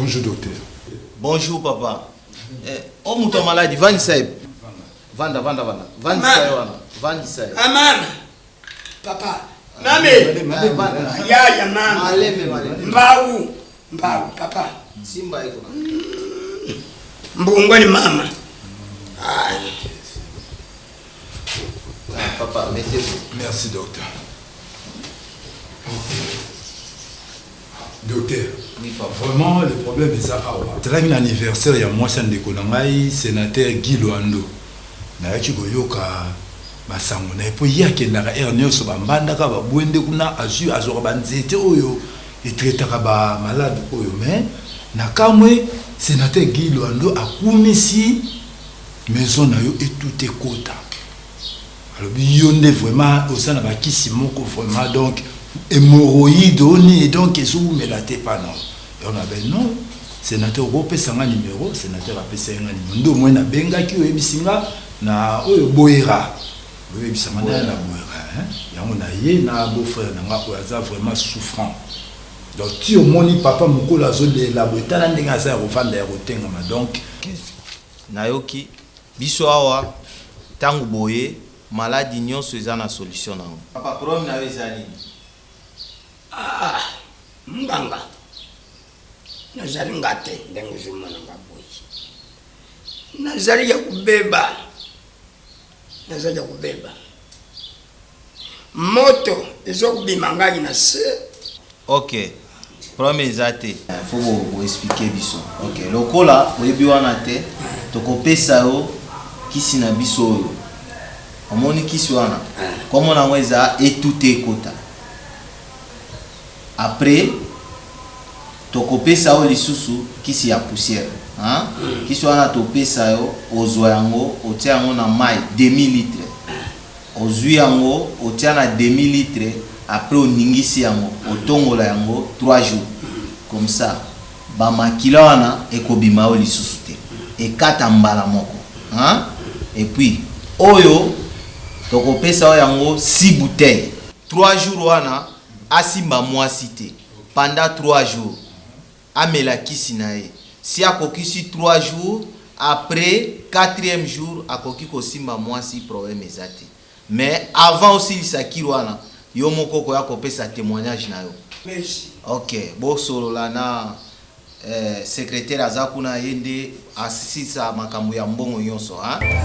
Bonjour docteur. Bonjour papa. Oh mon malade, Van Saib. Vanda. Van Saib. Aman. Papa. Mame. Ya mama. Mbau, papa. Simba iko. Mbungwa ni mama. Papa, mettez-vous. Merci docteur. Docteur, oui, papa. Vraiment le problème est ça. C'est un anniversaire, il y a moi c'est un décollangaï, sénateur Guy Loando. Na yaki goyoka basango na epo yaki na ernio so bambanda ka ba bwende kuna azu azora banzete oyo etretaka ba malade oyo mais na kamwe sénateur Guy Loando akumisi maison na yo etute kota. Alors biyonde vraiment au sein na bakisi moko vraiment donc hémorroïde et donc ils ont mélate pas non. Et on avait non sénateur Europé sanga numéro sénateur appelé sanga numéro ndo moi na benga ki oyebisinga na oyo boera oyebisanga na boera hein yango na ye na beau frère nanga ko aza vraiment souffrant. Donc tu omoni papa mukolo azo de la botana ndinga za rovanda ya rotenga ma donc nayoki biso awa tangu boye maladie nyonso eza na solution nango. Papa problème na yo ezali Mbanga. Nazali ngate ndengo zuma na ngaboyi. Nazali ya kubeba. Moto ezo kubimanga ina se. OK. Problème ezate. Faut vous expliquer biso. OK. Lokola oyebi wana te tokopesa yo kisi na biso oyo. Omoni kisi wana. Comme on a weza etute kota. Après, tokopesa o lisusu kisi ya poussière, hein? Kisi wana topesa yo ozwa yango otia yango na mai 2000 litres. Ozwi yango otia na 2000 litres, après oningisi yango otongola yango 3 jours. Comme ça, ba makila wana ekobima o lisusu te. Ekata mbala moko, hein? Et puis oyo tokopesa o yango 6 bouteilles. 3 jours wana asimba mwasi te pendant 3 jours amela kisi na ye si akokisi 3 jours après 4e jour akoki kosimba mwasi problème ezate mais avant aussi lisakiri wana yo moko koya kopesa témoignage na yo. Merci. OK bo solola na secrétaire aza kuna yende asisisa makambo ya mbongo nyonso hein.